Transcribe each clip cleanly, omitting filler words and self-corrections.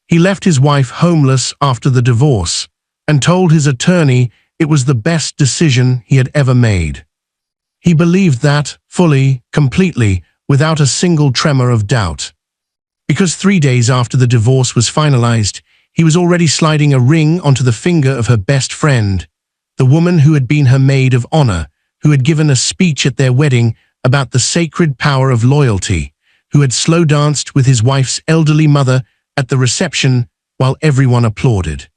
He left his wife homeless after the divorce and told his attorney it was the best decision he had ever made. He believed that, fully, completely, without a single tremor of doubt. Because 3 days after the divorce was finalized, he was already sliding a ring onto the finger of her best friend, the woman who had been her maid of honor, who had given a speech at their wedding about the sacred power of loyalty, who had slow danced with his wife's elderly mother at the reception while everyone applauded.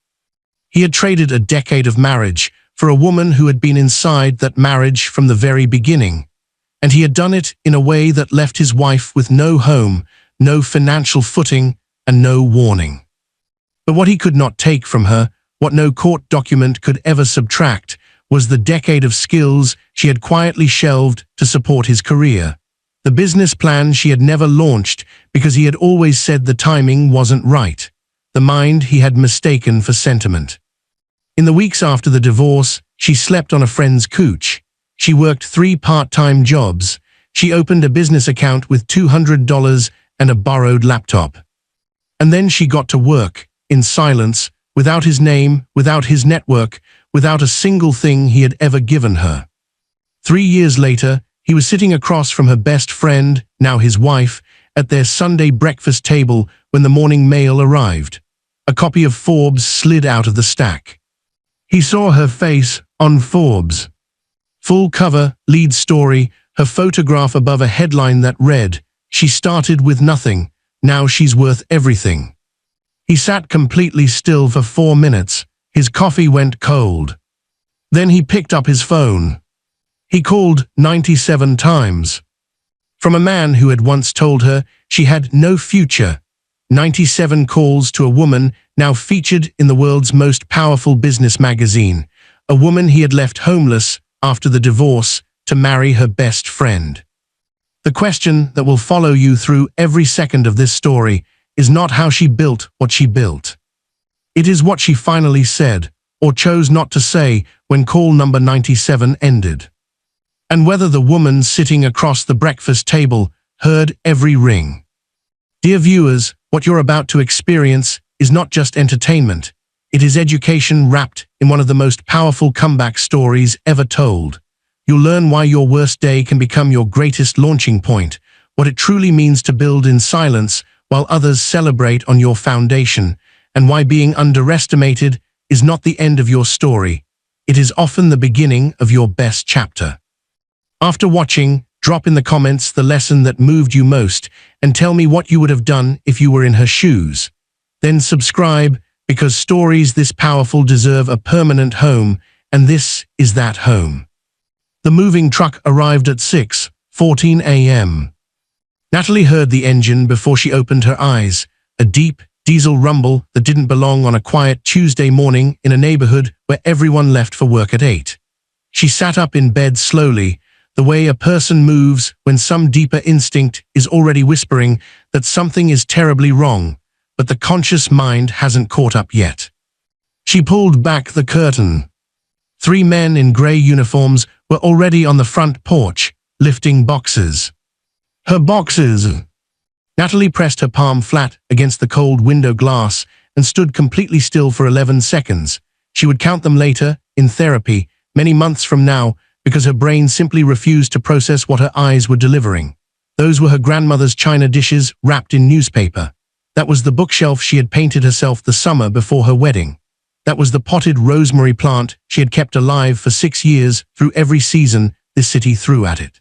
He had traded a decade of marriage for a woman who had been inside that marriage from the very beginning, and he had done it in a way that left his wife with no home, no financial footing, and no warning. But what he could not take from her, what no court document could ever subtract, was the decade of skills she had quietly shelved to support his career. The business plan she had never launched because he had always said the timing wasn't right. The mind he had mistaken for sentiment. In the weeks after the divorce, she slept on a friend's couch. She worked 3 part-time jobs. She opened a business account with $200 and a borrowed laptop. And then she got to work, in silence, without his name, without his network, without a single thing he had ever given her. 3 years later, he was sitting across from her best friend, now his wife, at their Sunday breakfast table when the morning mail arrived. A copy of Forbes slid out of the stack. He saw her face on Forbes. Full cover, lead story, her photograph above a headline that read, "She started with nothing, now she's worth everything." He sat completely still for 4 minutes. His coffee went cold. Then he picked up his phone. He called 97 times. From a man who had once told her she had no future. 97 calls to a woman now featured in the world's most powerful business magazine, a woman he had left homeless after the divorce to marry her best friend. The question that will follow you through every second of this story is not how she built what she built. It is what she finally said, or chose not to say, when call number 97 ended. And whether the woman sitting across the breakfast table heard every ring. Dear viewers, what you're about to experience is not just entertainment. It is education wrapped in one of the most powerful comeback stories ever told. You'll learn why your worst day can become your greatest launching point, what it truly means to build in silence while others celebrate on your foundation, and why being underestimated is not the end of your story. It is often the beginning of your best chapter. After watching, drop in the comments the lesson that moved you most and tell me what you would have done if you were in her shoes. Then subscribe, because stories this powerful deserve a permanent home, and this is that home. The moving truck arrived at 6:14 a.m. Natalie heard the engine before she opened her eyes, a deep, diesel rumble that didn't belong on a quiet Tuesday morning in a neighborhood where everyone left for work at 8. She sat up in bed slowly, the way a person moves when some deeper instinct is already whispering that something is terribly wrong, but the conscious mind hasn't caught up yet. She pulled back the curtain. 3 men in gray uniforms were already on the front porch, lifting boxes. Her boxes! Natalie pressed her palm flat against the cold window glass and stood completely still for 11 seconds. She would count them later, in therapy, many months from now, because her brain simply refused to process what her eyes were delivering. Those were her grandmother's china dishes wrapped in newspaper. That was the bookshelf she had painted herself the summer before her wedding. That was the potted rosemary plant she had kept alive for 6 years through every season this city threw at it.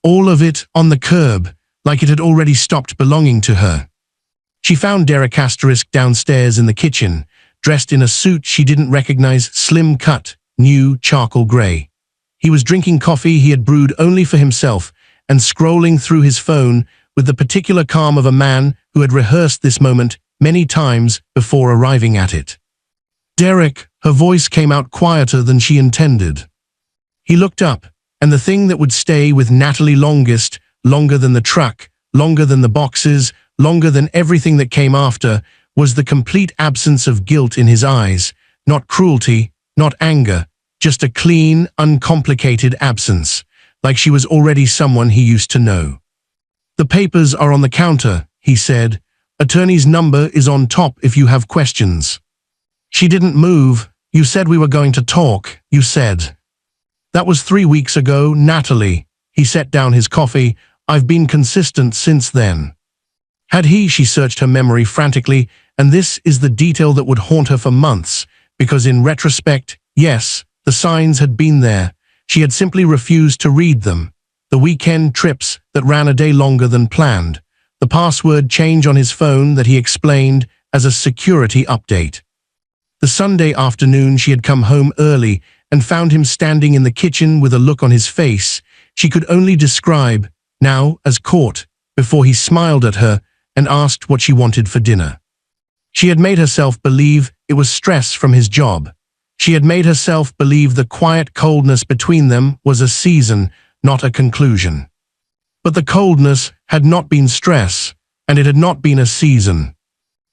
All of it on the curb, like it had already stopped belonging to her. She found Derek downstairs in the kitchen, dressed in a suit she didn't recognize, slim cut, new charcoal gray. He was drinking coffee he had brewed only for himself and scrolling through his phone with the particular calm of a man who had rehearsed this moment many times before arriving at it. "Derek," her voice came out quieter than she intended. He looked up, and the thing that would stay with Natalie longest, longer than the truck, longer than the boxes, longer than everything that came after, was the complete absence of guilt in his eyes, not cruelty, not anger, just a clean, uncomplicated absence, like she was already someone he used to know. "The papers are on the counter," he said, Attorney's number is on top if you have questions. She didn't move. You said we were going to talk, you said. That was 3 weeks ago, Natalie. He set down his coffee. I've been consistent since then. She searched her memory frantically, and this is the detail that would haunt her for months, because in retrospect, yes, the signs had been there. She had simply refused to read them. The weekend trips that ran a day longer than planned. The password change on his phone that he explained as a security update. The Sunday afternoon she had come home early and found him standing in the kitchen with a look on his face she could only describe, now as caught, before he smiled at her and asked what she wanted for dinner. She had made herself believe it was stress from his job. She had made herself believe the quiet coldness between them was a season, not a conclusion. But the coldness had not been stress, and it had not been a season.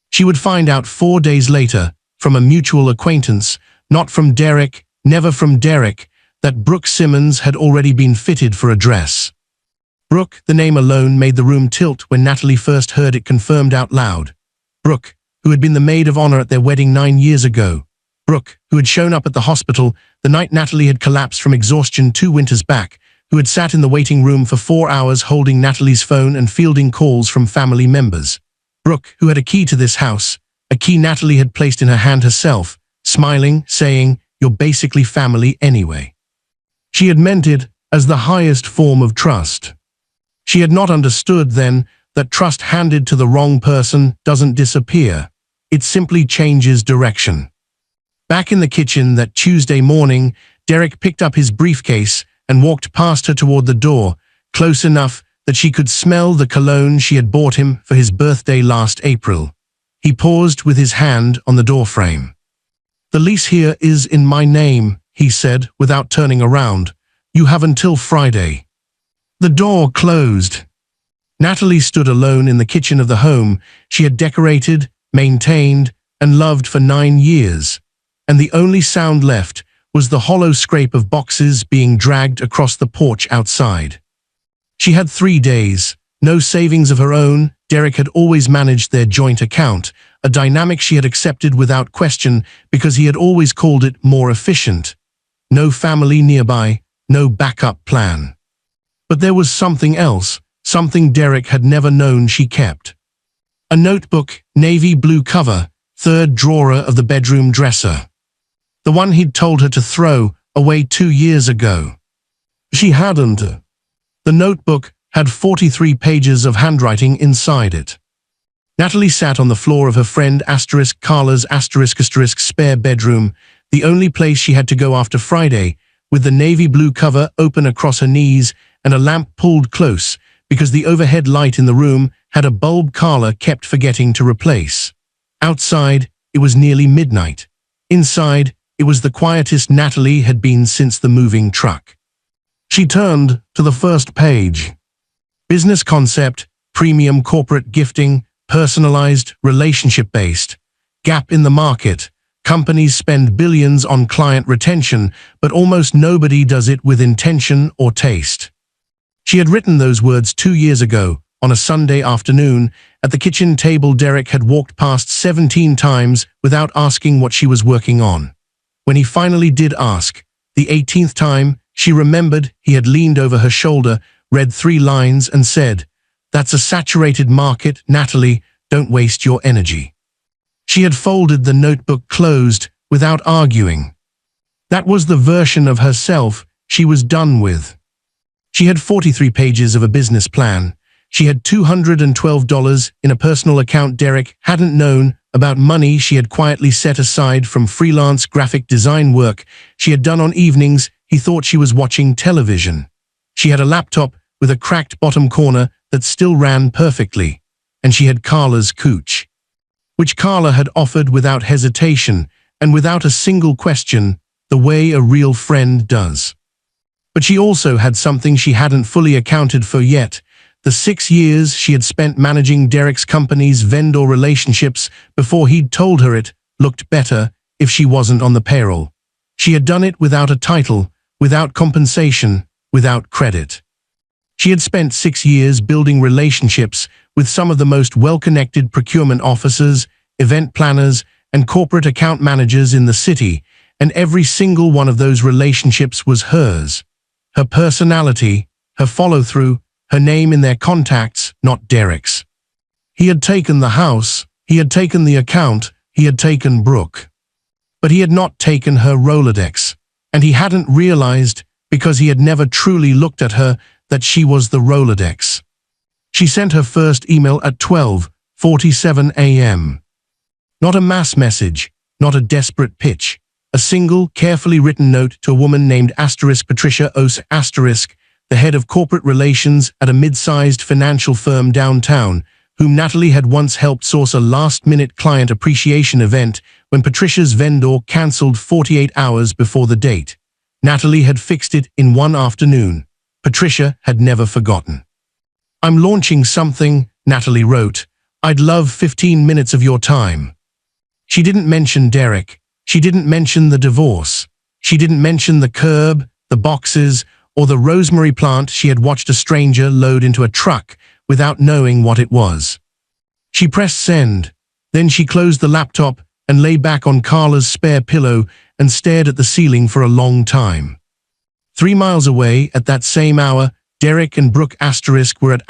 She would find out 4 days later, from a mutual acquaintance, not from Derek, never from Derek, that Brooke Simmons had already been fitted for a dress. Brooke, the name alone made the room tilt when Natalie first heard it confirmed out loud. Brooke, who had been the maid of honor at their wedding 9 years ago. Brooke, who had shown up at the hospital the night Natalie had collapsed from exhaustion 2 winters back, who had sat in the waiting room for 4 hours holding Natalie's phone and fielding calls from family members. Brooke, who had a key to this house, a key Natalie had placed in her hand herself, smiling, saying, "You're basically family anyway." She had meant it as the highest form of trust. She had not understood then that trust handed to the wrong person doesn't disappear. It simply changes direction. Back in the kitchen that Tuesday morning, Derek picked up his briefcase and walked past her toward the door, close enough that she could smell the cologne she had bought him for his birthday last April. He paused with his hand on the doorframe. "The lease here is in my name," he said without turning around. "You have until Friday." The door closed. Natalie stood alone in the kitchen of the home she had decorated, maintained, and loved for 9 years, and the only sound left was the hollow scrape of boxes being dragged across the porch outside. She had 3 days, no savings of her own. Derek had always managed their joint account, a dynamic she had accepted without question because he had always called it more efficient. No family nearby, no backup plan. But there was something else, something Derek had never known she kept. A notebook, navy blue cover, 3rd drawer of the bedroom dresser. The one he'd told her to throw away 2 years ago. She hadn't. The notebook had 43 pages of handwriting inside it. Natalie sat on the floor of her friend Carla's spare bedroom, the only place she had to go after Friday, with the navy blue cover open across her knees and a lamp pulled close because the overhead light in the room had a bulb Carla kept forgetting to replace. Outside, it was nearly midnight. Inside, it was the quietest Natalie had been since the moving truck. She turned to the first page. Business concept, premium corporate gifting, personalized, relationship-based. Gap in the market. Companies spend billions on client retention, but almost nobody does it with intention or taste. She had written those words 2 years ago, on a Sunday afternoon, at the kitchen table Derek had walked past 17 times without asking what she was working on. When he finally did ask, the 18th time, she remembered he had leaned over her shoulder, read 3 lines and said, "That's a saturated market, Natalie, don't waste your energy." She had folded the notebook closed without arguing. That was the version of herself she was done with. She had 43 pages of a business plan. She had $212 in a personal account Derek hadn't known about, money she had quietly set aside from freelance graphic design work she had done on evenings he thought she was watching television. She had a laptop with a cracked bottom corner that still ran perfectly, and she had Carla's cooch, which Carla had offered without hesitation and without a single question, the way a real friend does. But she also had something she hadn't fully accounted for yet. The 6 years she had spent managing Derek's company's vendor relationships before he'd told her it looked better if she wasn't on the payroll. She had done it without a title, without compensation, without credit. She had spent 6 years building relationships with some of the most well-connected procurement officers, event planners, and corporate account managers in the city, and every single one of those relationships was hers. Her personality, her follow-through, her name in their contacts, not Derek's. He had taken the house, he had taken the account, he had taken Brooke. But he had not taken her Rolodex, and he hadn't realized, because he had never truly looked at her, that she was the Rolodex. She sent her first email at 12:47 a.m. Not a mass message, not a desperate pitch, a single, carefully written note to a woman named Patricia Ose the head of corporate relations at a mid-sized financial firm downtown, whom Natalie had once helped source a last-minute client appreciation event when Patricia's vendor cancelled 48 hours before the date. Natalie had fixed it in one afternoon. Patricia had never forgotten. "I'm launching something," Natalie wrote. "I'd love 15 minutes of your time." She didn't mention Derek. She didn't mention the divorce. She didn't mention the curb, the boxes, or the rosemary plant she had watched a stranger load into a truck without knowing what it was. She pressed send. Then she closed the laptop and lay back on Carla's spare pillow and stared at the ceiling for a long time. 3 miles away, at that same hour, Derek and Brooke were at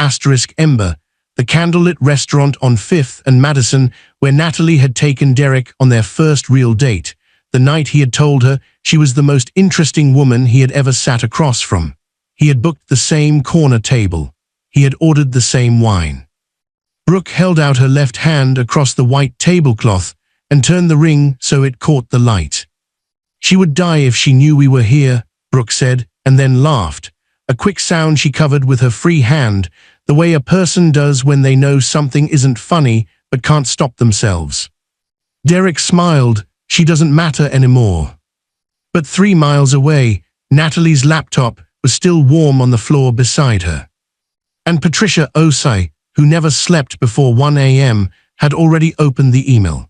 Ember, the candlelit restaurant on 5th and Madison, where Natalie had taken Derek on their first real date, the night he had told her she was the most interesting woman he had ever sat across from. He had booked the same corner table. He had ordered the same wine. Brooke held out her left hand across the white tablecloth and turned the ring so it caught the light. "She would die if she knew we were here," Brooke said, and then laughed, a quick sound she covered with her free hand, the way a person does when they know something isn't funny but can't stop themselves. Derek smiled. "She doesn't matter anymore." But 3 miles away, Natalie's laptop was still warm on the floor beside her. And Patricia Ose, who never slept before 1 a.m., had already opened the email.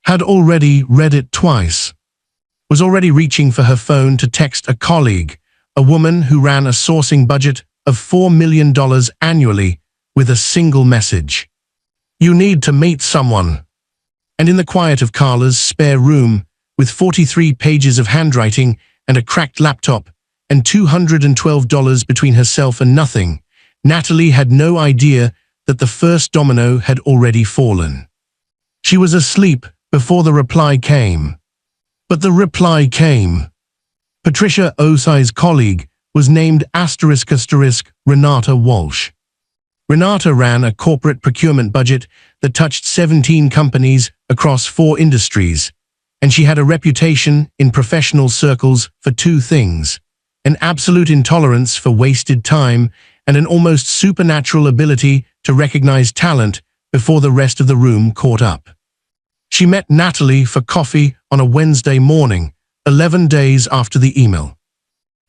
Had already read it twice. Was already reaching for her phone to text a colleague, a woman who ran a sourcing budget of $4 million annually, with a single message. "You need to meet someone." And in the quiet of Carla's spare room, with 43 pages of handwriting and a cracked laptop, and $212 between herself and nothing, Natalie had no idea that the first domino had already fallen. She was asleep before the reply came. But the reply came. Patricia Ose's colleague was named Renata Walsh. Renata ran a corporate procurement budget that touched 17 companies across 4 industries, and she had a reputation in professional circles for 2 things: an absolute intolerance for wasted time and an almost supernatural ability to recognize talent before the rest of the room caught up. She met Natalie for coffee on a Wednesday morning, 11 days after the email.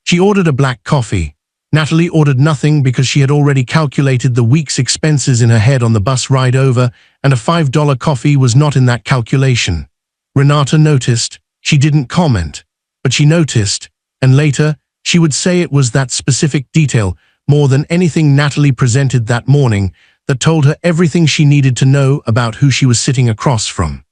She ordered a black coffee. Natalie ordered nothing because she had already calculated the week's expenses in her head on the bus ride over, and a $5 coffee was not in that calculation. Renata noticed. She didn't comment, but she noticed, and later, she would say it was that specific detail, more than anything Natalie presented that morning, that told her everything she needed to know about who she was sitting across from.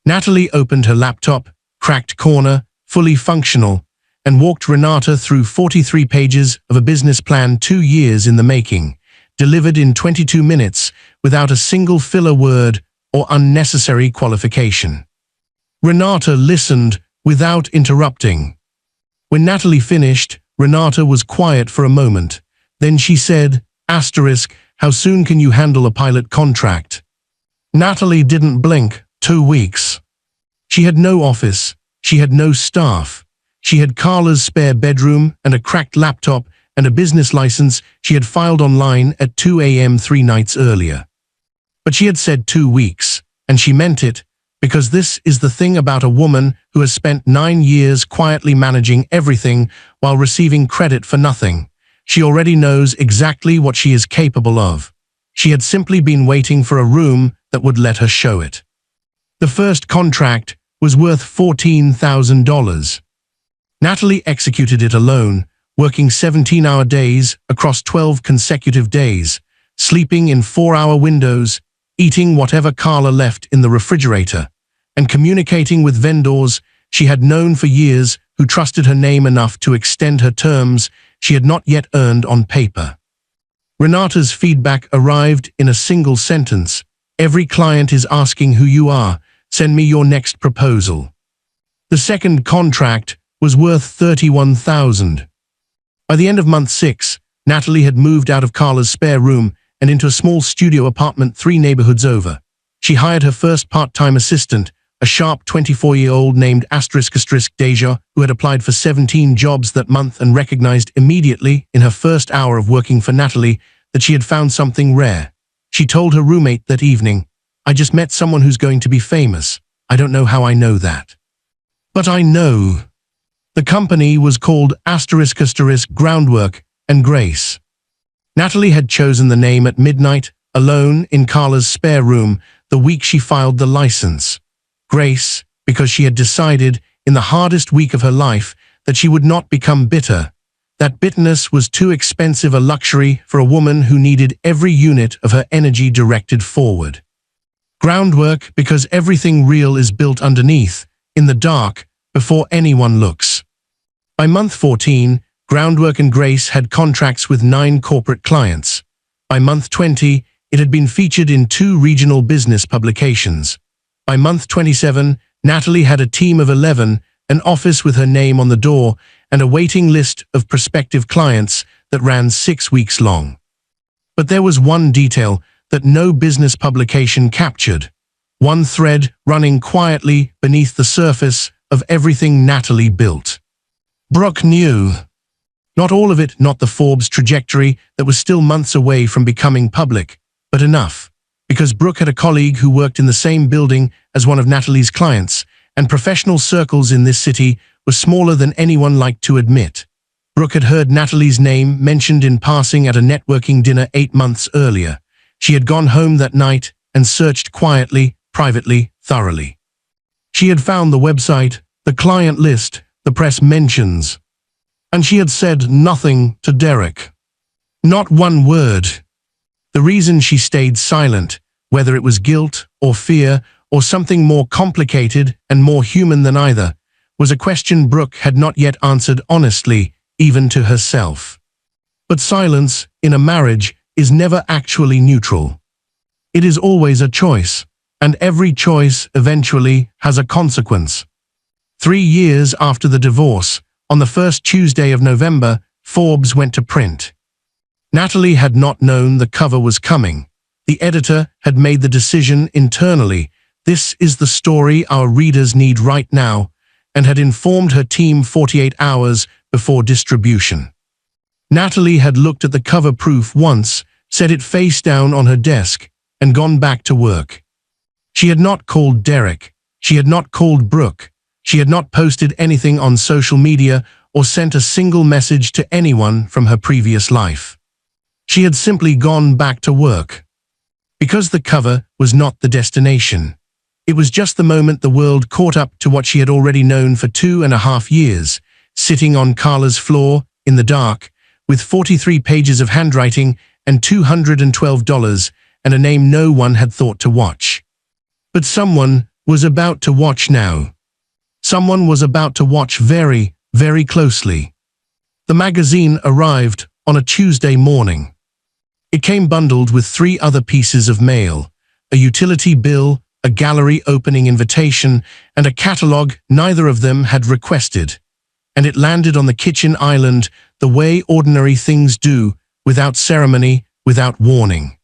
Natalie opened her laptop, cracked corner, fully functional, and walked Renata through 43 pages of a business plan 2 years in the making, delivered in 22 minutes without a single filler word or unnecessary qualification. Renata listened without interrupting. When Natalie finished, Renata was quiet for a moment. Then she said, "How soon can you handle a pilot contract?" Natalie didn't blink. 2 weeks. She had no office. She had no staff. She had Carla's spare bedroom and a cracked laptop and a business license she had filed online at 2 a.m. 3 nights earlier. But she had said 2 weeks, and she meant it, because this is the thing about a woman who has spent 9 years quietly managing everything while receiving credit for nothing. She already knows exactly what she is capable of. She had simply been waiting for a room that would let her show it. The first contract was worth $14,000. Natalie executed it alone, working 17-hour days across 12 consecutive days, sleeping in 4-hour windows, eating whatever Carla left in the refrigerator, and communicating with vendors she had known for years who trusted her name enough to extend her terms she had not yet earned on paper. Renata's feedback arrived in a single sentence. "Every client is asking who you are. Send me your next proposal." The second contract was worth $31,000. By the end of month 6, Natalie had moved out of Carla's spare room and into a small studio apartment 3 neighborhoods over. She hired her first part-time assistant, a sharp 24-year-old named Deja, who had applied for 17 jobs that month and recognized immediately in her first hour of working for Natalie that she had found something rare. She told her roommate that evening, "I just met someone who's going to be famous. I don't know how I know that. But I know." The company was called Groundwork and Grace. Natalie had chosen the name at midnight, alone in Carla's spare room, the week she filed the license. Grace, because she had decided, in the hardest week of her life, that she would not become bitter. That bitterness was too expensive a luxury for a woman who needed every unit of her energy directed forward. Groundwork, because everything real is built underneath, in the dark, before anyone looks. By month 14, Groundwork and Grace had contracts with 9 corporate clients. By month 20, it had been featured in 2 regional business publications. By month 27, Natalie had a team of 11, an office with her name on the door, and a waiting list of prospective clients that ran 6 weeks long. But there was one detail that no business publication captured, one thread running quietly beneath the surface of everything Natalie built. Brooke knew. Not all of it, not the Forbes trajectory that was still months away from becoming public, but enough. Because Brooke had a colleague who worked in the same building as one of Natalie's clients, and professional circles in this city were smaller than anyone liked to admit. Brooke had heard Natalie's name mentioned in passing at a networking dinner 8 months earlier. She had gone home that night and searched quietly, privately, thoroughly. She had found the website, the client list, the press mentions. And she had said nothing to Derek. Not one word. The reason she stayed silent, whether it was guilt or fear or something more complicated and more human than either, was a question Brooke had not yet answered honestly, even to herself. But silence, in a marriage, is never actually neutral. It is always a choice, and every choice eventually has a consequence. 3 years after the divorce, on the first Tuesday of November, Forbes went to print. Natalie had not known the cover was coming. The editor had made the decision internally. This is the story our readers need right now, and had informed her team 48 hours before distribution. Natalie had looked at the cover proof once, set it face down on her desk, and gone back to work. She had not called Derek. She had not called Brooke. She had not posted anything on social media or sent a single message to anyone from her previous life. She had simply gone back to work. Because the cover was not the destination. It was just the moment the world caught up to what she had already known for 2.5 years, sitting on Carla's floor, in the dark, with 43 pages of handwriting and $212, and a name no one had thought to watch. But someone was about to watch now. Someone was about to watch very, very closely. The magazine arrived on a Tuesday morning. It came bundled with 3 other pieces of mail, a utility bill, a gallery opening invitation, and a catalogue neither of them had requested. And it landed on the kitchen island the way ordinary things do, without ceremony, without warning.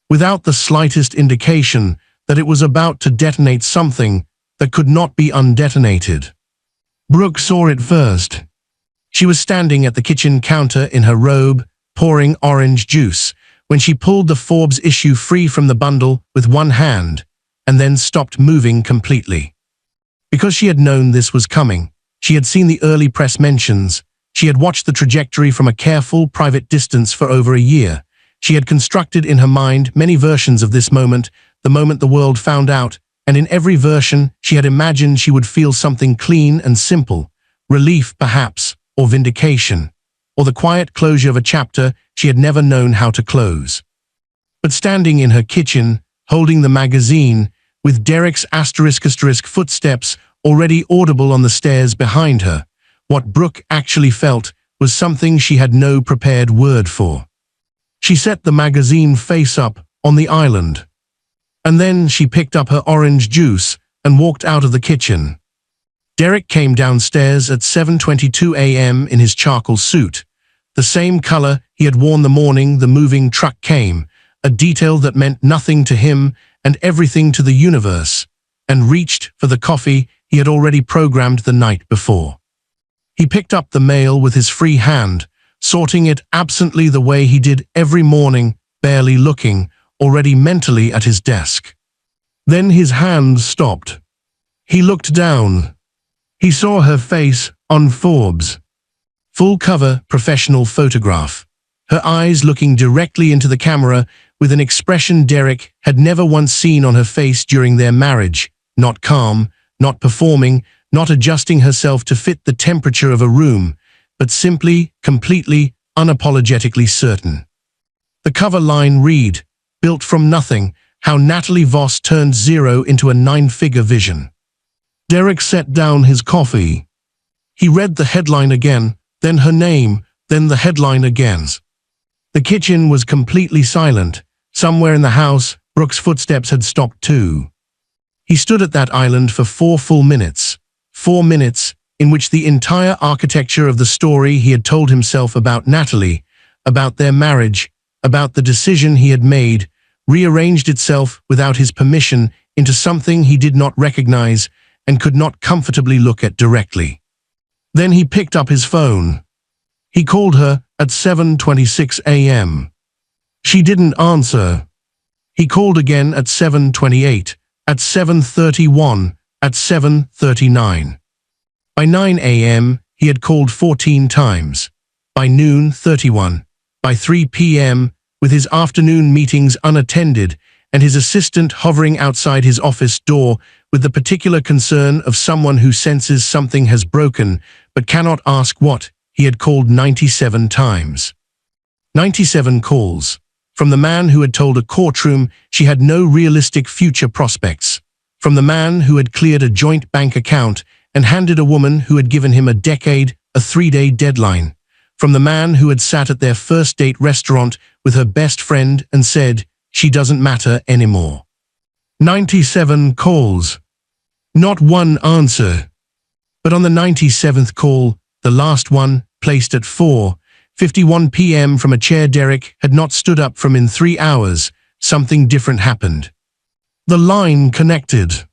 Without the slightest indication that it was about to detonate something that could not be undetonated. Brooke saw it first. She was standing at the kitchen counter in her robe, pouring orange juice, when she pulled the Forbes issue free from the bundle with one hand, and then stopped moving completely. Because she had known this was coming, she had seen the early press mentions, she had watched the trajectory from a careful, private distance for over a year. She had constructed in her mind many versions of this moment, the moment the world found out, and in every version she had imagined she would feel something clean and simple, relief perhaps, or vindication, or the quiet closure of a chapter she had never known how to close. But standing in her kitchen, holding the magazine, with Derek's *** footsteps already audible on the stairs behind her, what Brooke actually felt was something she had no prepared word for. She set the magazine face up on the island. And then she picked up her orange juice and walked out of the kitchen. Derek came downstairs at 7:22 a.m. in his charcoal suit, the same color he had worn the morning the moving truck came, a detail that meant nothing to him and everything to the universe, and reached for the coffee he had already programmed the night before. He picked up the mail with his free hand, sorting it absently the way he did every morning, barely looking, already mentally at his desk. Then his hand stopped. He looked down. He saw her face on Forbes' full-cover professional photograph, her eyes looking directly into the camera with an expression Derek had never once seen on her face during their marriage, not calm, not performing, not adjusting herself to fit the temperature of a room, but simply, completely, unapologetically certain. The cover line read, "Built from nothing, how Natalie Voss turned zero into a 9-figure vision." Derek set down his coffee. He read the headline again, then her name, then the headline again. The kitchen was completely silent. Somewhere in the house, Brooke's footsteps had stopped too. He stood at that island for 4 full minutes. 4 minutes in which the entire architecture of the story he had told himself about Natalie, about their marriage, about the decision he had made, rearranged itself without his permission into something he did not recognize and could not comfortably look at directly. Then he picked up his phone. He called her at 7:26 a.m. She didn't answer. He called again at 7:28, at 7:31, at 7:39. By 9 a.m., he had called 14 times. By noon, 31. By 3 p.m., with his afternoon meetings unattended and his assistant hovering outside his office door with the particular concern of someone who senses something has broken but cannot ask what, he had called 97 times. 97 calls. From the man who had told a courtroom she had no realistic future prospects. From the man who had cleared a joint bank account and handed a woman who had given him a decade a 3-day deadline. From the man who had sat at their first date restaurant with her best friend and said, "She doesn't matter anymore." 97 calls. Not one answer. But on the 97th call, the last one, placed at 4:51 p.m. from a chair Derek had not stood up from in 3 hours, something different happened. The line connected.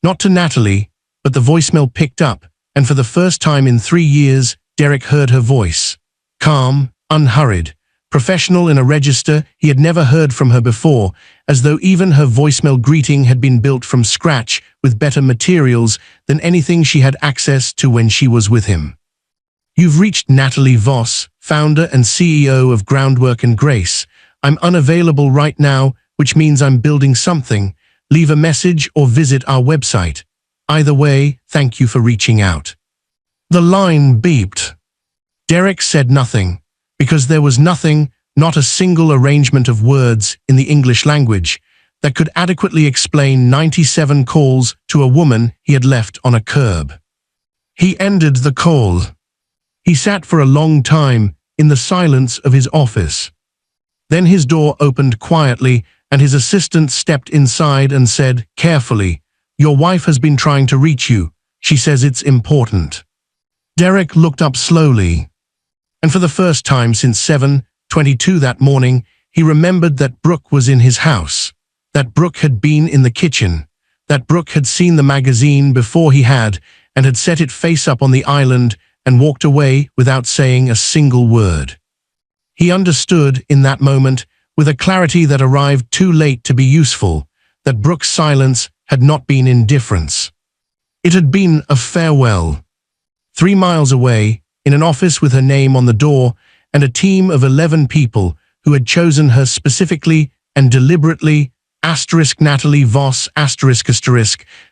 Not to Natalie, but the voicemail picked up, and for the first time in 3 years, Derek heard her voice. Calm, unhurried, professional in a register he had never heard from her before, as though even her voicemail greeting had been built from scratch with better materials than anything she had access to when she was with him. "You've reached Natalie Voss, founder and CEO of Groundwork and Grace. I'm unavailable right now, which means I'm building something. Leave a message or visit our website. Either way, thank you for reaching out." The line beeped. Derek said nothing, because there was nothing, not a single arrangement of words in the English language, that could adequately explain 97 calls to a woman he had left on a curb. He ended the call. He sat for a long time in the silence of his office. Then his door opened quietly and his assistant stepped inside and said, carefully, "Your wife has been trying to reach you. She says it's important." Derek looked up slowly. And for the first time since 7:22 that morning, he remembered that Brooke was in his house, that Brooke had been in the kitchen, that Brooke had seen the magazine before he had and had set it face up on the island and walked away without saying a single word. He understood in that moment, with a clarity that arrived too late to be useful, that Brooke's silence had not been indifference. It had been a farewell. 3 miles away, in an office with her name on the door and a team of 11 people who had chosen her specifically and deliberately, Natalie Voss,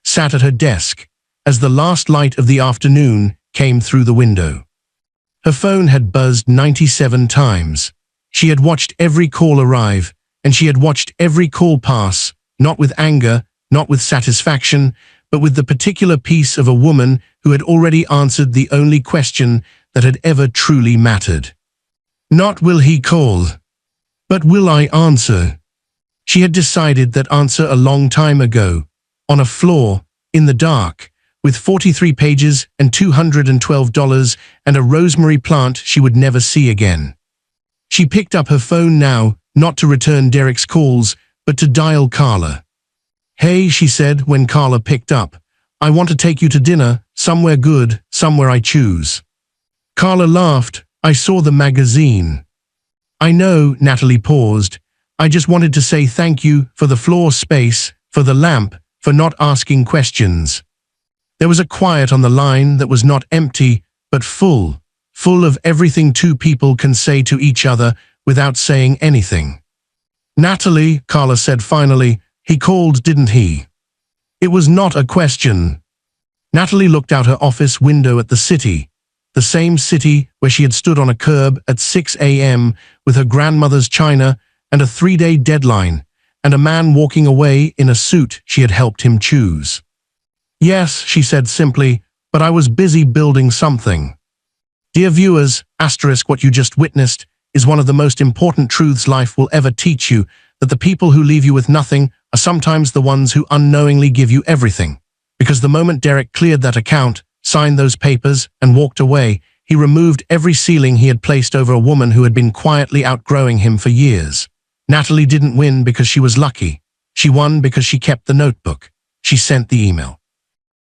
sat at her desk as the last light of the afternoon came through the window. Her phone had buzzed 97 times. She had watched every call arrive, and she had watched every call pass, not with anger, not with satisfaction, but with the particular peace of a woman who had already answered the only question that had ever truly mattered. Not will he call, but will I answer? She had decided that answer a long time ago, on a floor, in the dark, with 43 pages and $212 and a rosemary plant she would never see again. She picked up her phone now, not to return Derek's calls, but to dial Carla. "Hey," she said when Carla picked up. "I want to take you to dinner, somewhere good, somewhere I choose." Carla laughed. "I saw the magazine." "I know," Natalie paused. "I just wanted to say thank you for the floor space, for the lamp, for not asking questions." There was a quiet on the line that was not empty, but full of everything two people can say to each other without saying anything. "Natalie," Carla said finally, "he called, didn't he?" It was not a question. Natalie looked out her office window at the city, the same city where she had stood on a curb at 6 a.m. with her grandmother's china and a 3-day deadline, and a man walking away in a suit she had helped him choose. "Yes," she said simply, "but I was busy building something." Dear viewers, what you just witnessed is one of the most important truths life will ever teach you, that the people who leave you with nothing are sometimes the ones who unknowingly give you everything. Because the moment Derek cleared that account, signed those papers, and walked away, he removed every ceiling he had placed over a woman who had been quietly outgrowing him for years. Natalie didn't win because she was lucky. She won because she kept the notebook. She sent the email.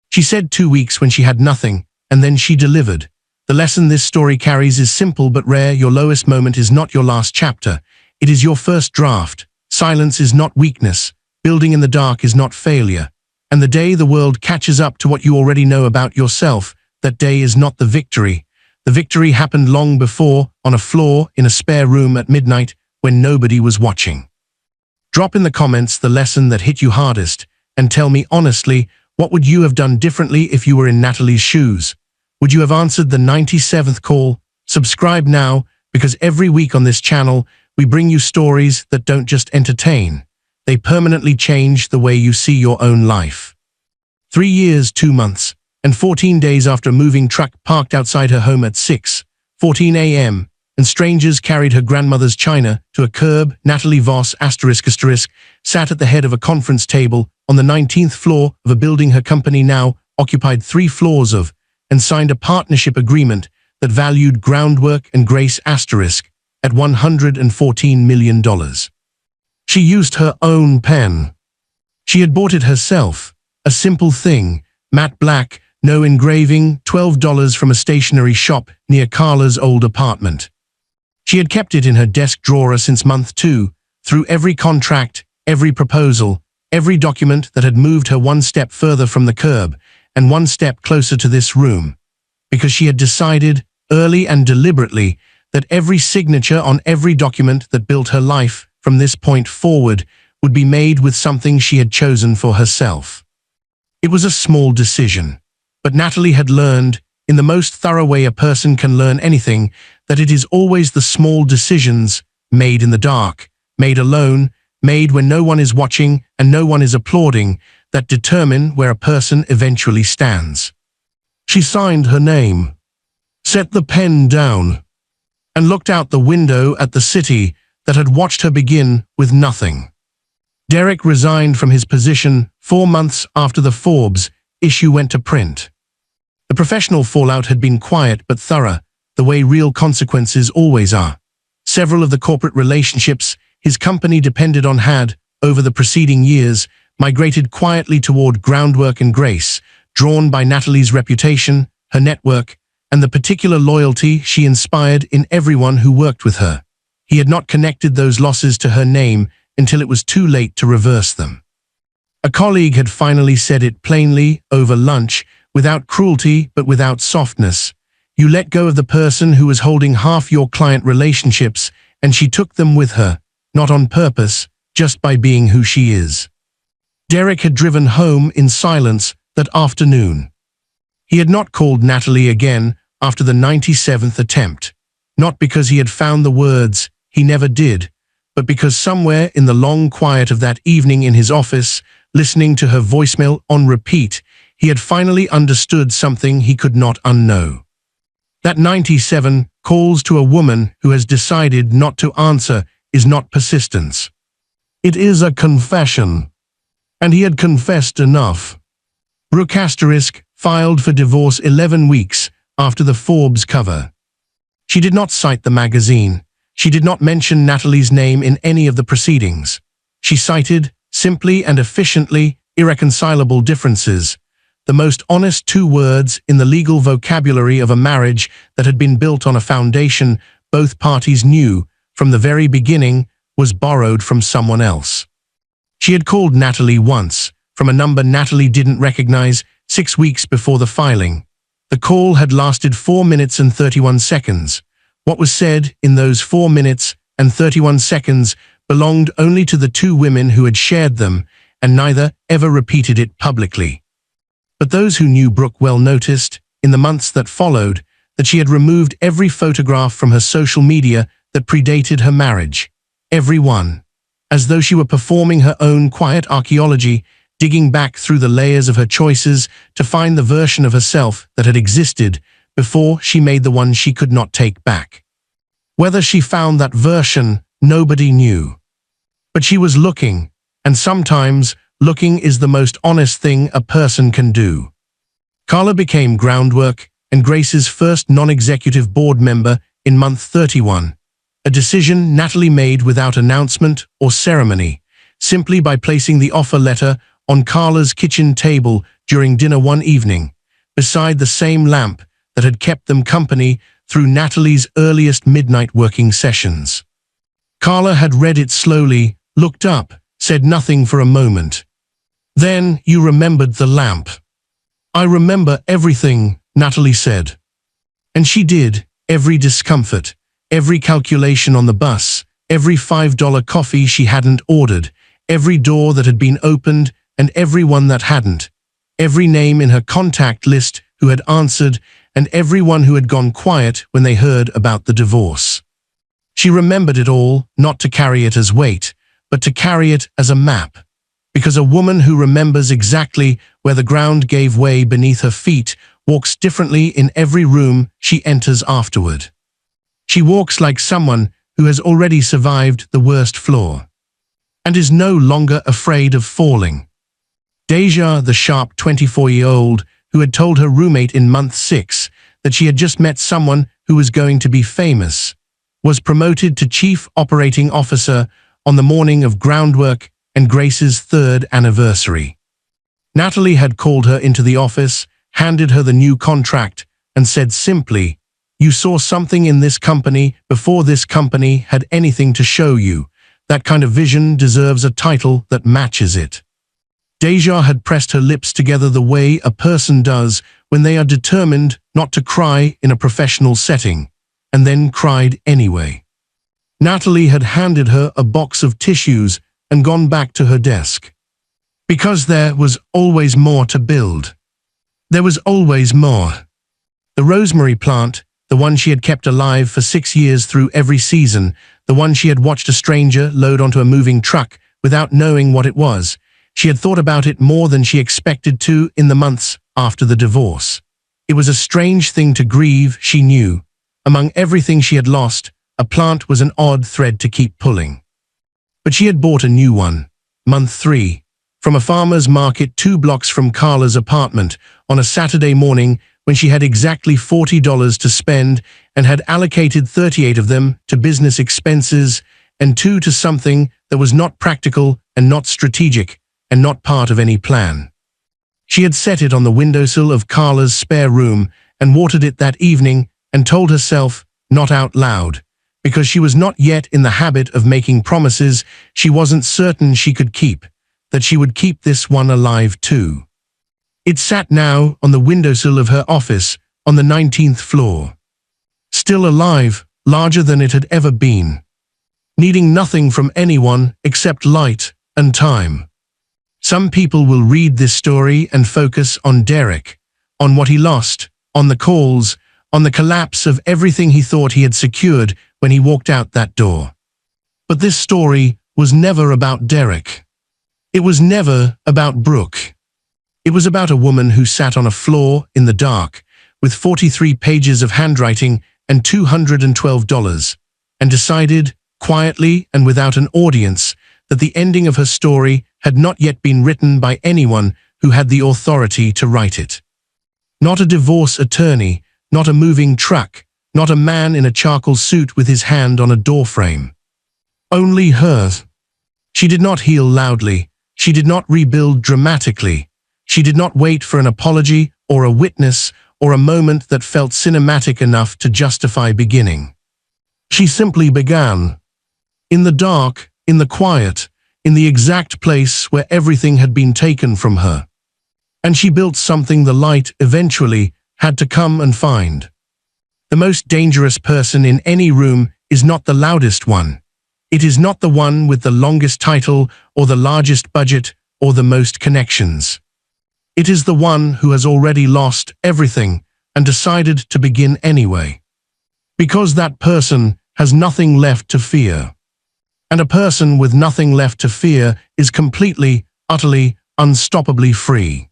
She said 2 weeks when she had nothing, and then she delivered. The lesson this story carries is simple but rare. Your lowest moment is not your last chapter. It is your first draft. Silence is not weakness. Building in the dark is not failure. And the day the world catches up to what you already know about yourself, that day is not the victory. The victory happened long before, on a floor, in a spare room at midnight, when nobody was watching. Drop in the comments the lesson that hit you hardest, and tell me honestly, what would you have done differently if you were in Natalie's shoes? Would you have answered the 97th call? Subscribe now, because every week on this channel, we bring you stories that don't just entertain. They permanently change the way you see your own life. 3 years, 2 months, and 14 days after a moving truck parked outside her home at 6:14 a.m., and strangers carried her grandmother's china to a curb, Natalie Voss sat at the head of a conference table on the 19th floor of a building her company now occupied 3 floors of, and signed a partnership agreement that valued groundwork and grace at $114 million. She used her own pen. She had bought it herself, a simple thing, matte black, no engraving, $12 from a stationery shop near Carla's old apartment. She had kept it in her desk drawer since month 2, through every contract, every proposal, every document that had moved her one step further from the curb, and one step closer to this room, because she had decided, early and deliberately, that every signature on every document that built her life from this point forward would be made with something she had chosen for herself. It was a small decision, but Natalie had learned, in the most thorough way a person can learn anything, that it is always the small decisions, made in the dark, made alone, made when no one is watching and no one is applauding, that determine where a person eventually stands. She signed her name, set the pen down, and looked out the window at the city that had watched her begin with nothing. Derek resigned from his position 4 months after the Forbes issue went to print. The professional fallout had been quiet but thorough, the way real consequences always are. Several of the corporate relationships his company depended on had, over the preceding years, migrated quietly toward groundwork and grace, drawn by Natalie's reputation, her network, and the particular loyalty she inspired in everyone who worked with her. He had not connected those losses to her name until it was too late to reverse them. A colleague had finally said it plainly, over lunch, without cruelty but without softness. You let go of the person who was holding half your client relationships, and she took them with her, not on purpose, just by being who she is. Derek had driven home in silence that afternoon. He had not called Natalie again after the 97th attempt, not because he had found the words, he never did, but because somewhere in the long quiet of that evening in his office, listening to her voicemail on repeat, he had finally understood something he could not unknow. That 97 calls to a woman who has decided not to answer is not persistence. It is a confession. And he had confessed enough. Brooke * filed for divorce 11 weeks after the Forbes cover. She did not cite the magazine. She did not mention Natalie's name in any of the proceedings. She cited, simply and efficiently, irreconcilable differences, the most honest 2 words in the legal vocabulary of a marriage that had been built on a foundation both parties knew, from the very beginning, was borrowed from someone else. She had called Natalie once, from a number Natalie didn't recognize, 6 weeks before the filing. The call had lasted 4 minutes and 31 seconds. What was said in those 4 minutes and 31 seconds belonged only to the 2 women who had shared them, and neither ever repeated it publicly. But those who knew Brooke well noticed, in the months that followed, that she had removed every photograph from her social media that predated her marriage. Every one. As though she were performing her own quiet archaeology, digging back through the layers of her choices to find the version of herself that had existed before she made the one she could not take back. Whether she found that version, nobody knew. But she was looking, and sometimes looking is the most honest thing a person can do. Carla became Groundwork and Grace's first non-executive board member in month 31, a decision Natalie made without announcement or ceremony, simply by placing the offer letter on Carla's kitchen table during dinner one evening, beside the same lamp that had kept them company through Natalie's earliest midnight working sessions. Carla had read it slowly, looked up, said nothing for a moment. "Then you remembered the lamp." "I remember everything," Natalie said. And she did, every discomfort, every calculation on the bus, every $5 coffee she hadn't ordered, every door that had been opened and every one that hadn't, every name in her contact list who had answered, and everyone who had gone quiet when they heard about the divorce. She remembered it all, not to carry it as weight, but to carry it as a map. Because a woman who remembers exactly where the ground gave way beneath her feet walks differently in every room she enters afterward. She walks like someone who has already survived the worst floor, and is no longer afraid of falling. Deja, the sharp 24-year-old who had told her roommate in month 6 that she had just met someone who was going to be famous, was promoted to Chief Operating Officer on the morning of Groundwork and Grace's 3rd anniversary. Natalie had called her into the office, handed her the new contract, and said simply, "You saw something in this company before this company had anything to show you. That kind of vision deserves a title that matches it." Deja had pressed her lips together the way a person does when they are determined not to cry in a professional setting, and then cried anyway. Natalie had handed her a box of tissues and gone back to her desk. Because there was always more to build. There was always more. The rosemary plant, the one she had kept alive for 6 years through every season, the one she had watched a stranger load onto a moving truck without knowing what it was. She had thought about it more than she expected to in the months after the divorce. It was a strange thing to grieve, she knew. Among everything she had lost, a plant was an odd thread to keep pulling. But she had bought a new one, month 3, from a farmer's market 2 blocks from Carla's apartment on a Saturday morning when she had exactly $40 to spend and had allocated 38 of them to business expenses and 2 to something that was not practical and not strategic and not part of any plan. She had set it on the windowsill of Carla's spare room and watered it that evening and told herself, not out loud, because she was not yet in the habit of making promises she wasn't certain she could keep, that she would keep this one alive too. It sat now on the windowsill of her office on the 19th floor. Still alive, larger than it had ever been. Needing nothing from anyone except light and time. Some people will read this story and focus on Derek, on what he lost, on the calls, on the collapse of everything he thought he had secured when he walked out that door. But this story was never about Derek. It was never about Brooke. It was about a woman who sat on a floor in the dark with 43 pages of handwriting and $212, and decided, quietly and without an audience, that the ending of her story had not yet been written by anyone who had the authority to write it. Not a divorce attorney, not a moving truck, not a man in a charcoal suit with his hand on a doorframe. Only her. She did not heal loudly. She did not rebuild dramatically. She did not wait for an apology or a witness or a moment that felt cinematic enough to justify beginning. She simply began. In the dark, in the quiet, in the exact place where everything had been taken from her. And she built something the light eventually had to come and find. The most dangerous person in any room is not the loudest one. It is not the one with the longest title or the largest budget or the most connections. It is the one who has already lost everything and decided to begin anyway. Because that person has nothing left to fear. And a person with nothing left to fear is completely, utterly, unstoppably free.